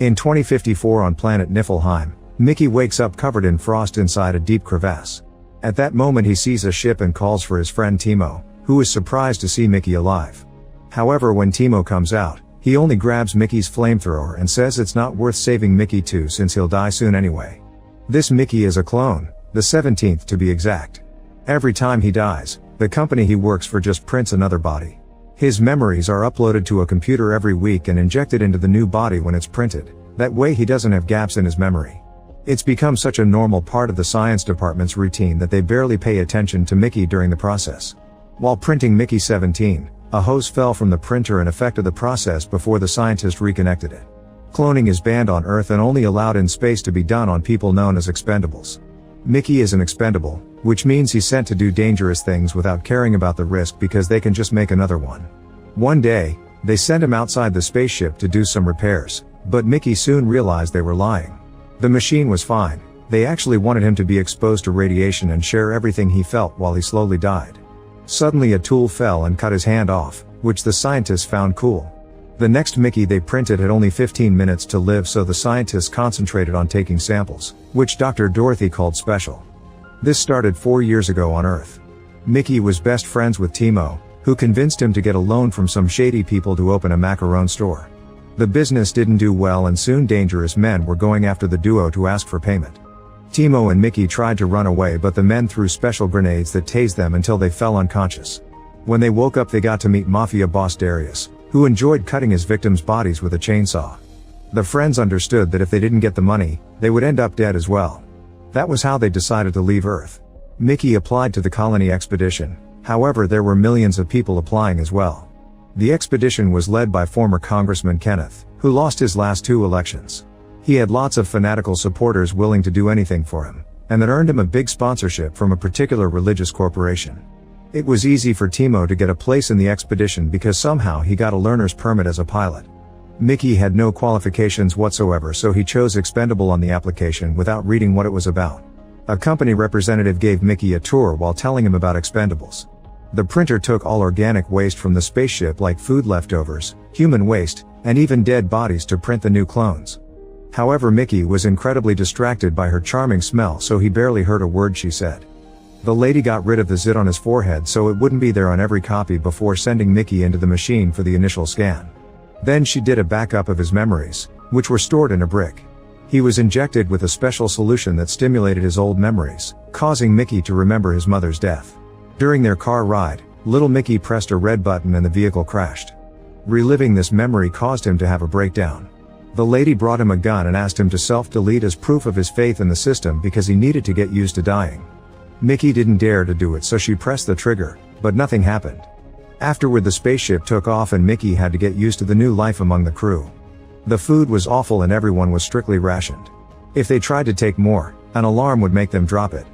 In 2054 on planet Niflheim, Mickey wakes up covered in frost inside a deep crevasse. At that moment he sees a ship and calls for his friend Timo, who is surprised to see Mickey alive. However, when Timo comes out, he only grabs Mickey's flamethrower and says it's not worth saving Mickey too since he'll die soon anyway. This Mickey is a clone, the 17th to be exact. Every time he dies, the company he works for just prints another body. His memories are uploaded to a computer every week and injected into the new body when it's printed. That way he doesn't have gaps in his memory. It's become such a normal part of the science department's routine that they barely pay attention to Mickey during the process. While printing Mickey 17, a hose fell from the printer and affected the process before the scientist reconnected it. Cloning is banned on Earth and only allowed in space to be done on people known as expendables. Mickey is an expendable, which means he's sent to do dangerous things without caring about the risk because they can just make another one. One day, they sent him outside the spaceship to do some repairs, but Mickey soon realized they were lying. The machine was fine, they actually wanted him to be exposed to radiation and share everything he felt while he slowly died. Suddenly a tool fell and cut his hand off, which the scientists found cool. The next Mickey they printed had only 15 minutes to live, so the scientists concentrated on taking samples, which Dr. Dorothy called special. This started 4 years ago on Earth. Mickey was best friends with Timo, who convinced him to get a loan from some shady people to open a macaron store. The business didn't do well and soon dangerous men were going after the duo to ask for payment. Timo and Mickey tried to run away, but the men threw special grenades that tased them until they fell unconscious. When they woke up they got to meet mafia boss Darius, who enjoyed cutting his victims' bodies with a chainsaw. The friends understood that if they didn't get the money, they would end up dead as well. That was how they decided to leave Earth. Mickey applied to the colony expedition, however there were millions of people applying as well. The expedition was led by former Congressman Kenneth, who lost his last 2 elections. He had lots of fanatical supporters willing to do anything for him, and that earned him a big sponsorship from a particular religious corporation. It was easy for Timo to get a place in the expedition because somehow he got a learner's permit as a pilot. Mickey had no qualifications whatsoever, so he chose expendable on the application without reading what it was about. A company representative gave Mickey a tour while telling him about expendables. The printer took all organic waste from the spaceship like food leftovers, human waste, and even dead bodies to print the new clones. However, Mickey was incredibly distracted by her charming smell, so he barely heard a word she said. The lady got rid of the zit on his forehead so it wouldn't be there on every copy before sending Mickey into the machine for the initial scan. Then she did a backup of his memories, which were stored in a brick. He was injected with a special solution that stimulated his old memories, causing Mickey to remember his mother's death. During their car ride, little Mickey pressed a red button and the vehicle crashed. Reliving this memory caused him to have a breakdown. The lady brought him a gun and asked him to self-delete as proof of his faith in the system because he needed to get used to dying. Mickey didn't dare to do it, so she pressed the trigger, but nothing happened. Afterward the spaceship took off and Mickey had to get used to the new life among the crew. The food was awful and everyone was strictly rationed. If they tried to take more, an alarm would make them drop it.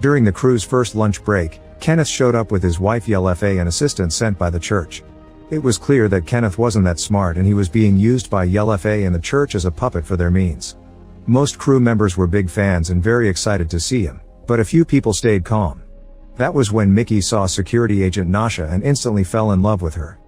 During the crew's first lunch break, Kenneth showed up with his wife Yelfa, an assistant sent by the church. It was clear that Kenneth wasn't that smart and he was being used by Yelfa and the church as a puppet for their means. Most crew members were big fans and very excited to see him, but a few people stayed calm. That was when Mickey saw security agent Nasha and instantly fell in love with her.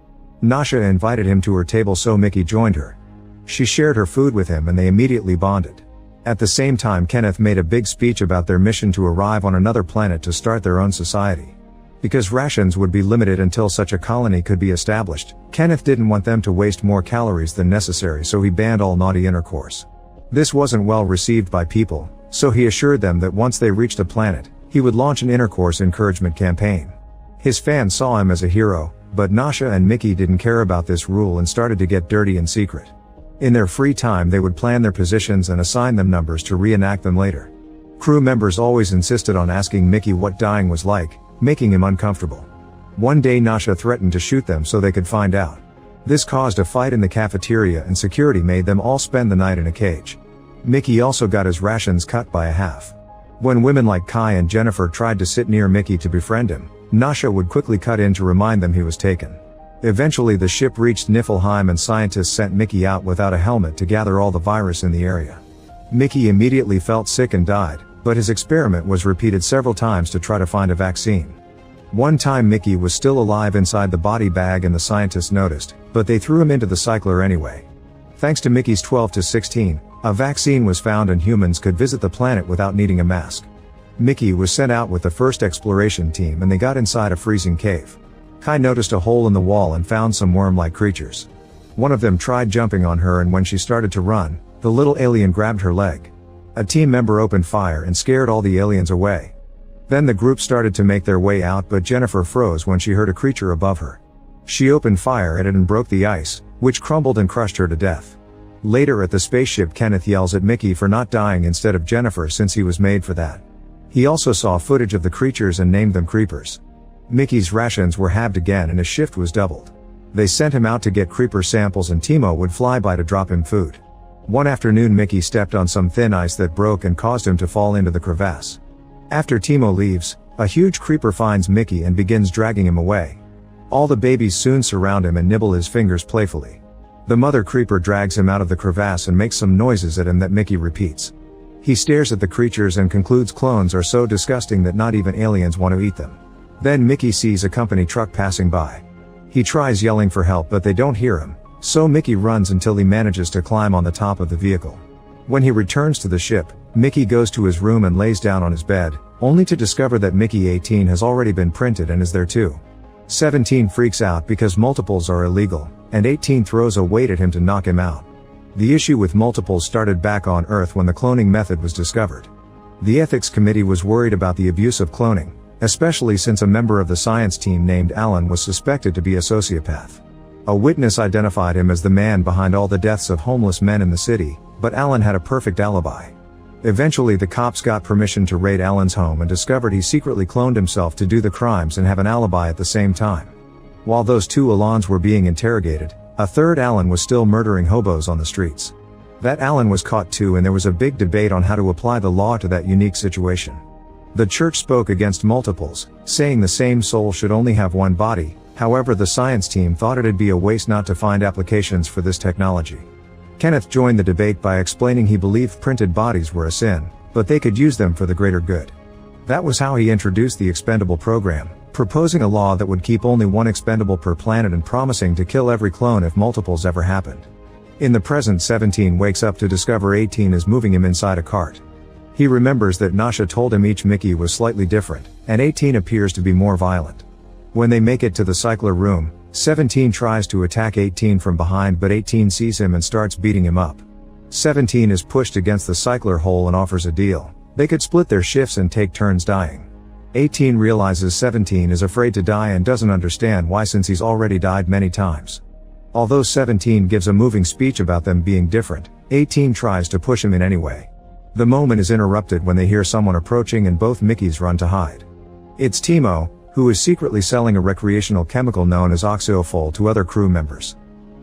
Nasha invited him to her table so Mickey joined her. She shared her food with him and they immediately bonded. At the same time Kenneth made a big speech about their mission to arrive on another planet to start their own society. Because rations would be limited until such a colony could be established, Kenneth didn't want them to waste more calories than necessary, so he banned all naughty intercourse. This wasn't well received by people, so he assured them that once they reached a planet, he would launch an intercourse encouragement campaign. His fans saw him as a hero, but Nasha and Mickey didn't care about this rule and started to get dirty in secret. In their free time they would plan their positions and assign them numbers to reenact them later. Crew members always insisted on asking Mickey what dying was like, making him uncomfortable. One day Nasha threatened to shoot them so they could find out. This caused a fight in the cafeteria and security made them all spend the night in a cage. Mickey also got his rations cut by a half. When women like Kai and Jennifer tried to sit near Mickey to befriend him, Nasha would quickly cut in to remind them he was taken. Eventually the ship reached Niflheim and scientists sent Mickey out without a helmet to gather all the virus in the area. Mickey immediately felt sick and died, but his experiment was repeated several times to try to find a vaccine. One time Mickey was still alive inside the body bag and the scientists noticed, but they threw him into the cycler anyway. Thanks to Mickey's 12 to 16, a vaccine was found and humans could visit the planet without needing a mask. Mickey was sent out with the first exploration team and they got inside a freezing cave. Kai noticed a hole in the wall and found some worm-like creatures. One of them tried jumping on her and when she started to run, the little alien grabbed her leg. A team member opened fire and scared all the aliens away. Then the group started to make their way out but Jennifer froze when she heard a creature above her. She opened fire at it and broke the ice, which crumbled and crushed her to death. Later at the spaceship, Kenneth yells at Mickey for not dying instead of Jennifer since he was made for that. He also saw footage of the creatures and named them creepers. Mickey's rations were halved again and his shift was doubled. They sent him out to get creeper samples and Timo would fly by to drop him food. One afternoon Mickey stepped on some thin ice that broke and caused him to fall into the crevasse. After Timo leaves, a huge creeper finds Mickey and begins dragging him away. All the babies soon surround him and nibble his fingers playfully. The mother creeper drags him out of the crevasse and makes some noises at him that Mickey repeats. He stares at the creatures and concludes clones are so disgusting that not even aliens want to eat them. Then Mickey sees a company truck passing by. He tries yelling for help but they don't hear him, so Mickey runs until he manages to climb on the top of the vehicle. When he returns to the ship, Mickey goes to his room and lays down on his bed, only to discover that Mickey 18 has already been printed and is there too. 17 freaks out because multiples are illegal, and 18 throws a weight at him to knock him out. The issue with multiples started back on Earth when the cloning method was discovered. The ethics committee was worried about the abuse of cloning, especially since a member of the science team named Alan was suspected to be a sociopath. A witness identified him as the man behind all the deaths of homeless men in the city, but Alan had a perfect alibi. Eventually the cops got permission to raid Alan's home and discovered he secretly cloned himself to do the crimes and have an alibi at the same time. While those two Alans were being interrogated, a third Alan was still murdering hobos on the streets. That Alan was caught too and there was a big debate on how to apply the law to that unique situation. The church spoke against multiples, saying the same soul should only have one body. However, the science team thought it'd be a waste not to find applications for this technology. Kenneth joined the debate by explaining he believed printed bodies were a sin, but they could use them for the greater good. That was how he introduced the expendable program, proposing a law that would keep only one expendable per planet and promising to kill every clone if multiples ever happened. In the present, 17 wakes up to discover 18 is moving him inside a cart. He remembers that Nasha told him each Mickey was slightly different, and 18 appears to be more violent. When they make it to the cycler room, 17 tries to attack 18 from behind but 18 sees him and starts beating him up. 17 is pushed against the cycler hole and offers a deal. They could split their shifts and take turns dying. 18 realizes 17 is afraid to die and doesn't understand why since he's already died many times. Although 17 gives a moving speech about them being different, 18 tries to push him in anyway. The moment is interrupted when they hear someone approaching and both Mickeys run to hide. It's Timo, who is secretly selling a recreational chemical known as Oxofol to other crew members.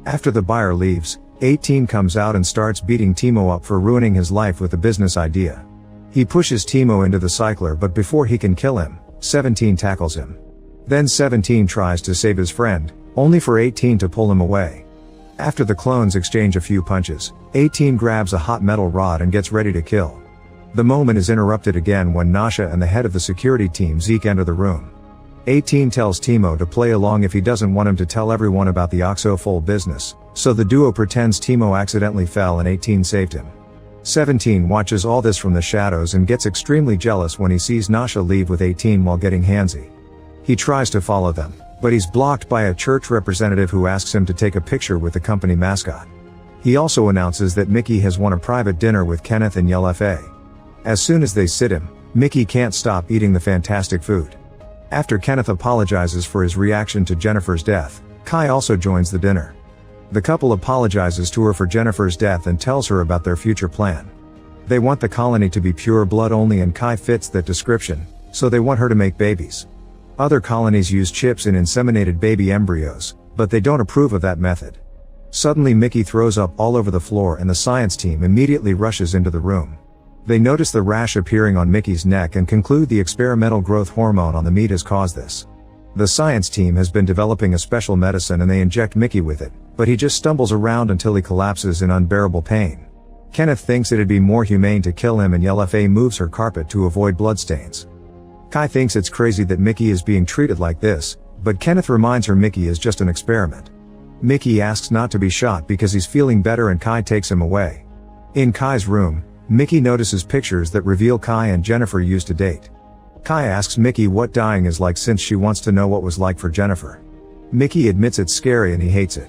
After the buyer leaves, 18 comes out and starts beating Timo up for ruining his life with a business idea. He pushes Timo into the cycler but before he can kill him, 17 tackles him. Then 17 tries to save his friend, only for 18 to pull him away. After the clones exchange a few punches, 18 grabs a hot metal rod and gets ready to kill. The moment is interrupted again when Nasha and the head of the security team Zeke enter the room. 18 tells Timo to play along if he doesn't want him to tell everyone about the Oxofol business, so the duo pretends Timo accidentally fell and 18 saved him. 17 watches all this from the shadows and gets extremely jealous when he sees Nasha leave with 18 while getting handsy. He tries to follow them, but he's blocked by a church representative who asks him to take a picture with the company mascot. He also announces that Mickey has won a private dinner with Kenneth and Yell FA. As soon as they sit him, Mickey can't stop eating the fantastic food. After Kenneth apologizes for his reaction to Jennifer's death, Kai also joins the dinner. The couple apologizes to her for Jennifer's death and tells her about their future plan. They want the colony to be pure blood only and Kai fits that description, so they want her to make babies. Other colonies use chips in inseminated baby embryos, but they don't approve of that method. Suddenly Mickey throws up all over the floor and the science team immediately rushes into the room. They notice the rash appearing on Mickey's neck and conclude the experimental growth hormone on the meat has caused this. The science team has been developing a special medicine and they inject Mickey with it, but he just stumbles around until he collapses in unbearable pain. Kenneth thinks it'd be more humane to kill him and Yell FA moves her carpet to avoid bloodstains. Kai thinks it's crazy that Mickey is being treated like this, but Kenneth reminds her Mickey is just an experiment. Mickey asks not to be shot because he's feeling better and Kai takes him away. In Kai's room, Mickey notices pictures that reveal Kai and Jennifer used to date. Kai asks Mickey what dying is like since she wants to know what was like for Jennifer. Mickey admits it's scary and he hates it.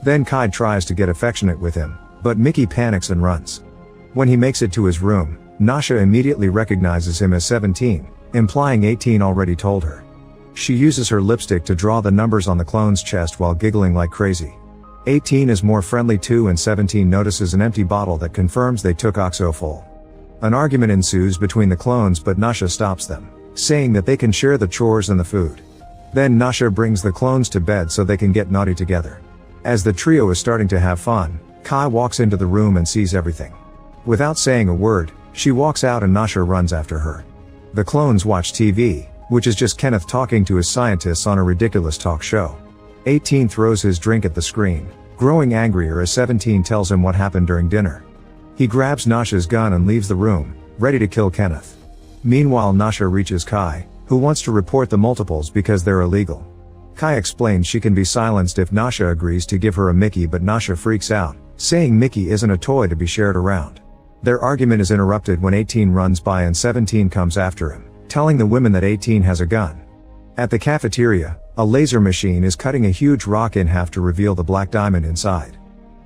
Then Kai tries to get affectionate with him, but Mickey panics and runs. When he makes it to his room, Nasha immediately recognizes him as 17, implying 18 already told her. She uses her lipstick to draw the numbers on the clone's chest while giggling like crazy. 18 is more friendly too and 17 notices an empty bottle that confirms they took Oxofol. An argument ensues between the clones but Nasha stops them, saying that they can share the chores and the food. Then Nasha brings the clones to bed so they can get naughty together. As the trio is starting to have fun, Kai walks into the room and sees everything. Without saying a word, she walks out and Nasha runs after her. The clones watch TV, which is just Kenneth talking to his scientists on a ridiculous talk show. 18 throws his drink at the screen, growing angrier as 17 tells him what happened during dinner. He grabs Nasha's gun and leaves the room, ready to kill Kenneth. Meanwhile, Nasha reaches Kai, who wants to report the multiples because they're illegal. Kai explains she can be silenced if Nasha agrees to give her a Mickey, but Nasha freaks out, saying Mickey isn't a toy to be shared around. Their argument is interrupted when 18 runs by and 17 comes after him, telling the women that 18 has a gun. At the cafeteria, a laser machine is cutting a huge rock in half to reveal the black diamond inside.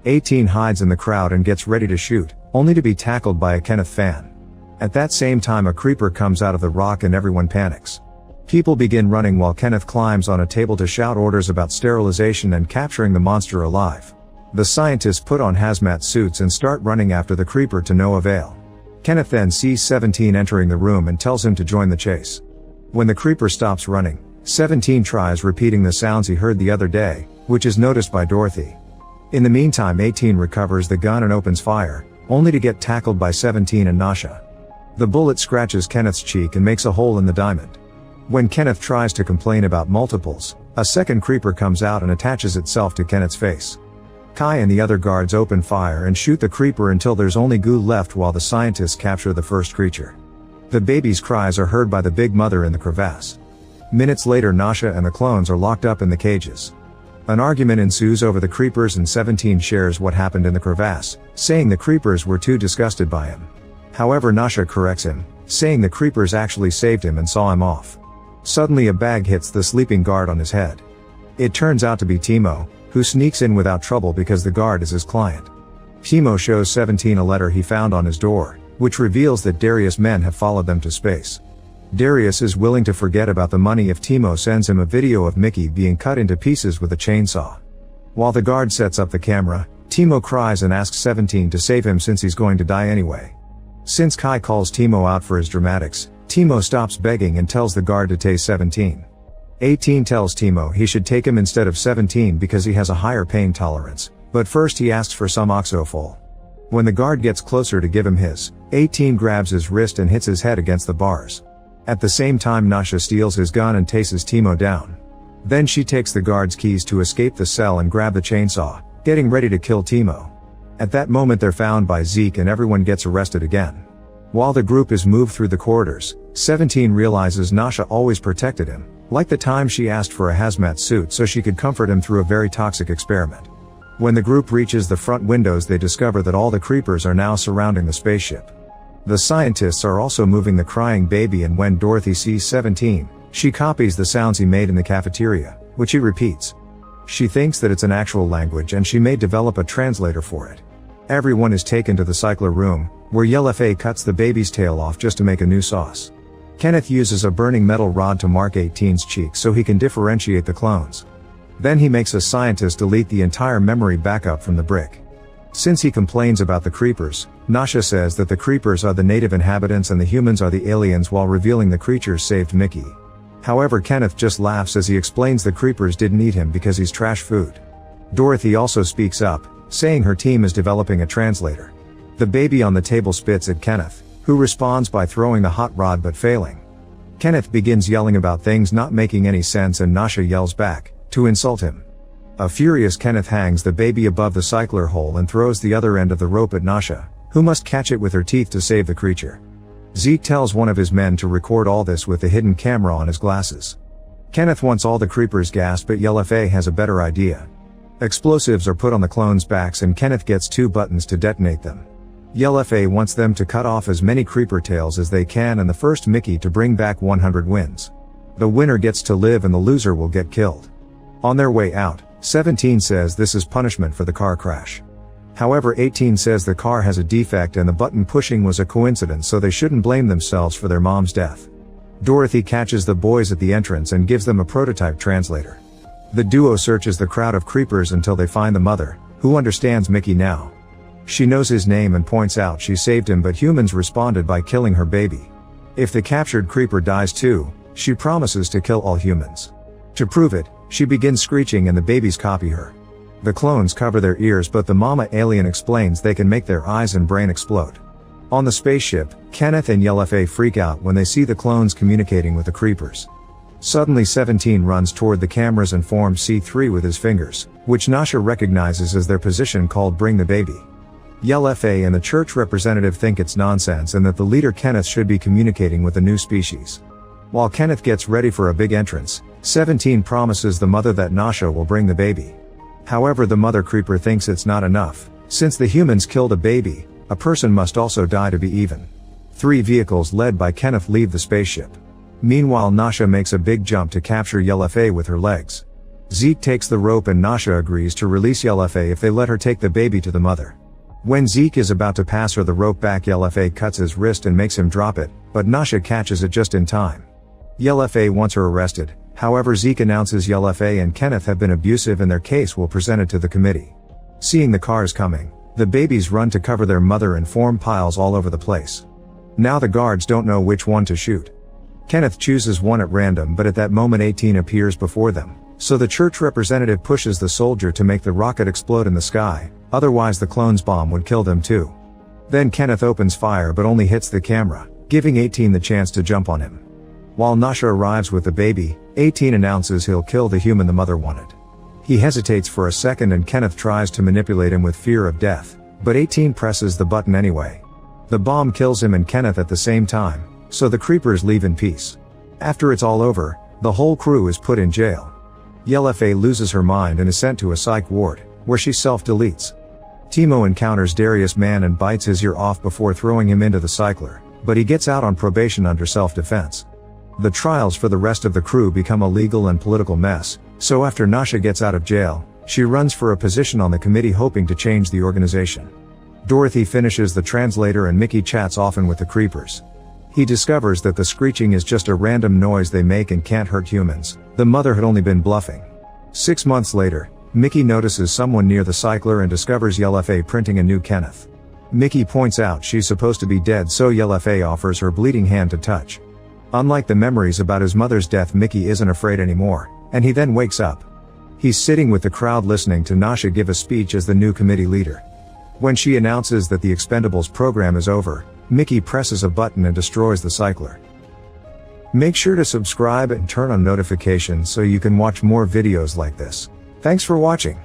18 hides in the crowd and gets ready to shoot, only to be tackled by a Kenneth fan. At that same time, a creeper comes out of the rock and everyone panics. People begin running while Kenneth climbs on a table to shout orders about sterilization and capturing the monster alive. The scientists put on hazmat suits and start running after the creeper to no avail. Kenneth then sees 17 entering the room and tells him to join the chase. When the creeper stops running, 17 tries repeating the sounds he heard the other day, which is noticed by Dorothy. In the meantime, 18 recovers the gun and opens fire, only to get tackled by 17 and Nasha. The bullet scratches Kenneth's cheek and makes a hole in the diamond. When Kenneth tries to complain about multiples, a second creeper comes out and attaches itself to Kenneth's face. Kai and the other guards open fire and shoot the creeper until there's only goo left while the scientists capture the first creature. The baby's cries are heard by the big mother in the crevasse. Minutes later, Nasha and the clones are locked up in the cages. An argument ensues over the creepers and 17 shares what happened in the crevasse, saying the creepers were too disgusted by him. However, Nasha corrects him, saying the creepers actually saved him and saw him off. Suddenly a bag hits the sleeping guard on his head. It turns out to be Timo, who sneaks in without trouble because the guard is his client. Timo shows 17 a letter he found on his door, which reveals that Darius' men have followed them to space. Darius is willing to forget about the money if Timo sends him a video of Mickey being cut into pieces with a chainsaw. While the guard sets up the camera, Timo cries and asks 17 to save him since he's going to die anyway. Since Kai calls Timo out for his dramatics, Timo stops begging and tells the guard to tase 17. 18 tells Timo he should take him instead of 17 because he has a higher pain tolerance, but first he asks for some Oxofol. When the guard gets closer to give him his, 18 grabs his wrist and hits his head against the bars. At the same time, Nasha steals his gun and tases Timo down. Then she takes the guard's keys to escape the cell and grab the chainsaw, getting ready to kill Timo. At that moment they're found by Zeke and everyone gets arrested again. While the group is moved through the corridors, 17 realizes Nasha always protected him, like the time she asked for a hazmat suit so she could comfort him through a very toxic experiment. When the group reaches the front windows, they discover that all the creepers are now surrounding the spaceship. The scientists are also moving the crying baby, and when Dorothy sees 17, she copies the sounds he made in the cafeteria, which he repeats. She thinks that it's an actual language and she may develop a translator for it. Everyone is taken to the cycler room, where Yellow cuts the baby's tail off just to make a new sauce. Kenneth uses a burning metal rod to mark 18's cheeks so he can differentiate the clones. Then he makes a scientist delete the entire memory backup from the brick. Since he complains about the creepers, Nasha says that the creepers are the native inhabitants and the humans are the aliens, while revealing the creatures saved Mickey. However, Kenneth just laughs as he explains the creepers didn't eat him because he's trash food. Dorothy also speaks up, saying her team is developing a translator. The baby on the table spits at Kenneth, who responds by throwing the hot rod but failing. Kenneth begins yelling about things not making any sense and Nasha yells back, to insult him. A furious Kenneth hangs the baby above the cycler hole and throws the other end of the rope at Nasha, who must catch it with her teeth to save the creature. Zeke tells one of his men to record all this with the hidden camera on his glasses. Kenneth wants all the creepers gassed, but Yellow has a better idea. Explosives are put on the clones' backs and Kenneth gets 2 buttons to detonate them. YellowFay wants them to cut off as many creeper tails as they can and the first Mickey to bring back 100 wins. The winner gets to live and the loser will get killed. On their way out, 17 says this is punishment for the car crash. However, 18 says the car has a defect and the button pushing was a coincidence, so they shouldn't blame themselves for their mom's death. Dorothy catches the boys at the entrance and gives them a prototype translator. The duo searches the crowd of creepers until they find the mother, who understands Mickey now. She knows his name and points out she saved him, but humans responded by killing her baby. If the captured creeper dies too, she promises to kill all humans. To prove it, she begins screeching and the babies copy her. The clones cover their ears, but the mama alien explains they can make their eyes and brain explode. On the spaceship, Kenneth and YellowFay freak out when they see the clones communicating with the creepers. Suddenly 17 runs toward the cameras and forms C3 with his fingers, which Nasha recognizes as their position called Bring the Baby. YellowFay and the church representative think it's nonsense and that the leader Kenneth should be communicating with the new species. While Kenneth gets ready for a big entrance, 17 promises the mother that Nasha will bring the baby. However, the mother creeper thinks it's not enough. Since the humans killed a baby, a person must also die to be even. 3 vehicles led by Kenneth leave the spaceship. Meanwhile, Nasha makes a big jump to capture YellowFay with her legs. Zeke takes the rope and Nasha agrees to release YellowFay if they let her take the baby to the mother. When Zeke is about to pass her the rope back, YellowFay cuts his wrist and makes him drop it, but Nasha catches it just in time. YellowFay wants her arrested. However, Zeke announces YellowFay and Kenneth have been abusive and their case will present it to the committee. Seeing the cars coming, the babies run to cover their mother and form piles all over the place. Now the guards don't know which one to shoot. Kenneth chooses one at random, but at that moment 18 appears before them, so the church representative pushes the soldier to make the rocket explode in the sky, otherwise the clone's bomb would kill them too. Then Kenneth opens fire but only hits the camera, giving 18 the chance to jump on him. While Nasha arrives with the baby, 18 announces he'll kill the human the mother wanted. He hesitates for a second and Kenneth tries to manipulate him with fear of death, but 18 presses the button anyway. The bomb kills him and Kenneth at the same time, so the creepers leave in peace. After it's all over, the whole crew is put in jail. YellowFay loses her mind and is sent to a psych ward, where she self-deletes. Timo encounters Darius Mann and bites his ear off before throwing him into the cycler, but he gets out on probation under self-defense. The trials for the rest of the crew become a legal and political mess, so after Nasha gets out of jail, she runs for a position on the committee hoping to change the organization. Dorothy finishes the translator and Mickey chats often with the creepers. He discovers that the screeching is just a random noise they make and can't hurt humans. The mother had only been bluffing. 6 months later, Mickey notices someone near the cycler and discovers YellowFay printing a new Kenneth. Mickey points out she's supposed to be dead, so YellowFay offers her bleeding hand to touch. Unlike the memories about his mother's death, Mickey isn't afraid anymore, and he then wakes up. He's sitting with the crowd listening to Nasha give a speech as the new committee leader. When she announces that the Expendables program is over, Mickey presses a button and destroys the cycler. Make sure to subscribe and turn on notifications so you can watch more videos like this. Thanks for watching.